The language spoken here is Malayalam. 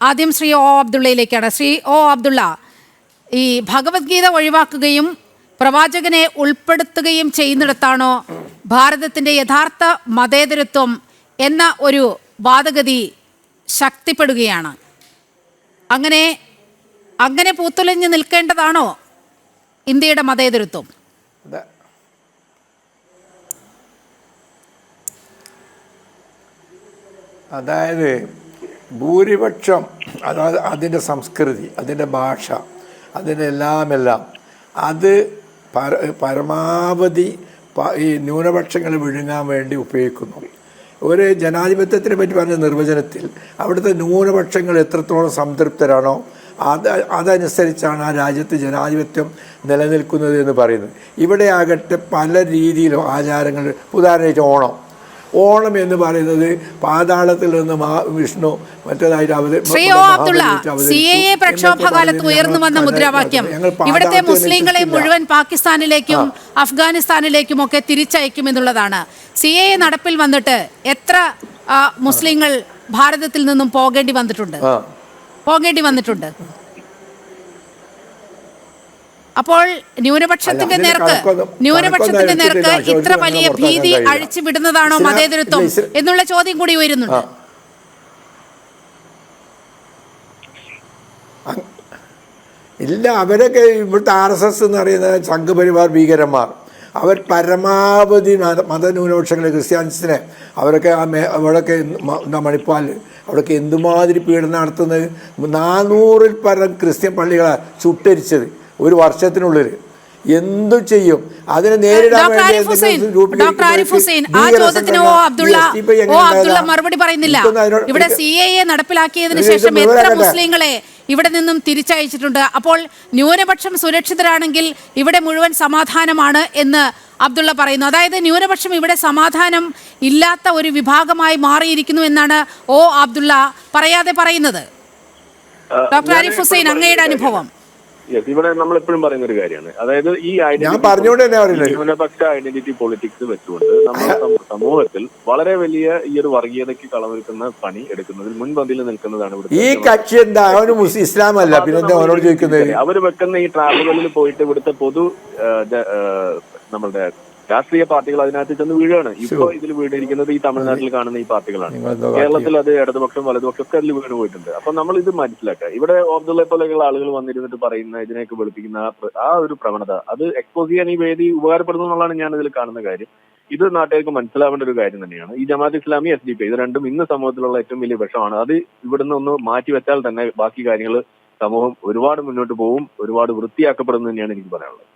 ആദ്യം ശ്രീ ഒ അബ്ദുള്ളയിലേക്കാണ്. ശ്രീ ഒ അബ്ദുള്ള, ഈ ഭഗവത്ഗീത ഒഴിവാക്കുകയും പ്രവാചകനെ ഉൾപ്പെടുത്തുകയും ചെയ്യുന്നിടത്താണോ ഭാരതത്തിൻ്റെ യഥാർത്ഥ മതേതരത്വം എന്ന ഒരു വാദഗതി ശക്തിപ്പെടുകയാണ്? അങ്ങനെ പൂത്തുലഞ്ഞ് നിൽക്കേണ്ടതാണോ ഇന്ത്യയുടെ മതേതരത്വം? അതായത് ഭൂരിപക്ഷം, അതായത് അതിൻ്റെ സംസ്കൃതി, അതിൻ്റെ ഭാഷ, അതിൻ്റെ എല്ലാം അത് പരമാവധി ഈ ന്യൂനപക്ഷങ്ങളെ വിഴുങ്ങാൻ വേണ്ടി ഉപയോഗിക്കുന്നു. ഒരു ജനാധിപത്യത്തിനെ പറ്റി പറഞ്ഞ നിർവചനത്തിൽ അവിടുത്തെ ന്യൂനപക്ഷങ്ങൾ എത്രത്തോളം സംതൃപ്തരാണോ അതനുസരിച്ചാണ് ആ രാജ്യത്ത് ജനാധിപത്യം നിലനിൽക്കുന്നത് എന്ന് പറയുന്നത്. ഇവിടെ ആകട്ടെ പല രീതിയിലും ആചാരങ്ങൾ, ഉദാഹരണമായിട്ട് ഓണം എന്ന് പറയുന്നത് പാതാളത്തിൽ നിന്ന് വിഷ്ണു മറ്റേതായിട്ട് പ്രക്ഷോഭകാലത്ത് ഉയർന്നു വന്ന മുദ്രാവാക്യം ഇവിടുത്തെ മുസ്ലിങ്ങളെ മുഴുവൻ പാകിസ്ഥാനിലേക്കും അഫ്ഗാനിസ്ഥാനിലേക്കും ഒക്കെ തിരിച്ചയക്കും എന്നുള്ളതാണ്. CAA നടപ്പിൽ വന്നിട്ട് എത്ര മുസ്ലിങ്ങൾ ഭാരതത്തിൽ നിന്നും പോകേണ്ടി വന്നിട്ടുണ്ട്? അപ്പോൾ ന്യൂനപക്ഷത്തിന്റെ നേർക്ക് ഇത്ര വലിയ ഭീതി അഴിച്ചു വിടുന്നതാണോ മതേതരത്വം എന്നുള്ള ചോദ്യം കൂടി ഉയരുന്നുണ്ട്. ഇല്ല, അവരൊക്കെ ഇവിടുത്തെ RSS എന്ന് പറയുന്ന സംഘപരിവാർ ഭീകരന്മാർ, അവർ പരമാവധി മതന്യൂനപക്ഷങ്ങളെ, ക്രിസ്ത്യാനിസിനെ അവിടെയൊക്കെ മണിപ്പാലിൽ അവിടെയൊക്കെ എന്തുമാതിരി പീഡനം നടത്തുന്നത്. 400-ൽ പരം ക്രിസ്ത്യൻ പള്ളികളാണ് ചുട്ടരിച്ചത് ഒരു വർഷത്തിനുള്ളിൽ. എന്തു ചെയ്യും അതിനെ നേരിടാൻ മറുപടി പറയുന്നില്ല. ഇവിടെ CAA നടപ്പിലാക്കിയതിനു ശേഷം എത്ര മുസ്ലിങ്ങളെ ഇവിടെ നിന്നും തിരിച്ചയച്ചിട്ടുണ്ട്? അപ്പോൾ ന്യൂനപക്ഷം സുരക്ഷിതരാണെങ്കിൽ ഇവിടെ മുഴുവൻ സമാധാനമാണ് എന്ന് അബ്ദുള്ള പറയുന്നു. അതായത് ന്യൂനപക്ഷം ഇവിടെ സമാധാനം ഇല്ലാത്ത ഒരു വിഭാഗമായി മാറിയിരിക്കുന്നു എന്നാണ് അബ്ദുള്ള പറയാതെ പറയുന്നത്. ഡോക്ടർ ആരിഫ് ഹുസൈൻ, അങ്ങയുടെ അനുഭവം? ഇവിടെ നമ്മൾ എപ്പോഴും പറയുന്ന ഒരു കാര്യമാണ്, അതായത് ഈ ന്യൂനപക്ഷ ഐഡന്റിറ്റി പൊളിറ്റിക്സ് വെച്ചുകൊണ്ട് നമ്മുടെ സമൂഹത്തിൽ വളരെ വലിയ ഈ ഒരു വർഗീയതയ്ക്ക് കളമൊരുക്കുന്ന പണി എടുക്കുന്നതിൽ മുൻപന്തിയിൽ നിൽക്കുന്നതാണ് ഇവിടെ ഈ കക്ഷി. ഇസ്ലാമല്ല, അവര് വെക്കുന്ന ഈ ട്രാപ്പുകളിൽ പോയിട്ട് ഇവിടുത്തെ പൊതു നമ്മളുടെ രാഷ്ട്രീയ പാർട്ടികൾ അതിനകത്ത് ചെന്ന് വീഴാണ്. ഇപ്പൊ ഇതിൽ വീണിരിക്കുന്നത് ഈ തമിഴ്നാട്ടിൽ കാണുന്ന ഈ പാർട്ടികളാണ്. കേരളത്തിൽ അത് ഇടതുപക്ഷം വലതുപക്ഷം ഒക്കെ അതിൽ വീണ് പോയിട്ടുണ്ട്. അപ്പൊ നമ്മൾ ഇത് മനസ്സിലാക്കുക. ഇവിടെ അബ്ദുള്ള പോലെയുള്ള ആളുകൾ വന്നിരുന്നിട്ട് പറയുന്ന ഇതിനെയൊക്കെ വെളുപ്പിക്കുന്ന ആ ഒരു പ്രവണത അത് എക്സ്പോസ് ചെയ്യാൻ ഈ വേദി ഉപകാരപ്പെടുന്നു എന്നുള്ളതാണ് ഞാൻ ഇതിൽ കാണുന്ന കാര്യം. ഇത് നാട്ടുകാർക്ക് മനസ്സിലാവേണ്ട ഒരു കാര്യം തന്നെയാണ്. ഈ ജമാഅത്ത് ഇസ്ലാമി, SDP ഇത് രണ്ടും ഇന്ന് സമൂഹത്തിലുള്ള ഏറ്റവും വലിയ വിഷമാണ്. അത് ഇവിടുന്ന് ഒന്ന് മാറ്റിവെച്ചാൽ തന്നെ ബാക്കി കാര്യങ്ങൾ സമൂഹം ഒരുപാട് മുന്നോട്ട് പോകും, ഒരുപാട് വൃത്തിയാക്കപ്പെടുന്നു തന്നെയാണ് എനിക്ക് പറയാനുള്ളത്.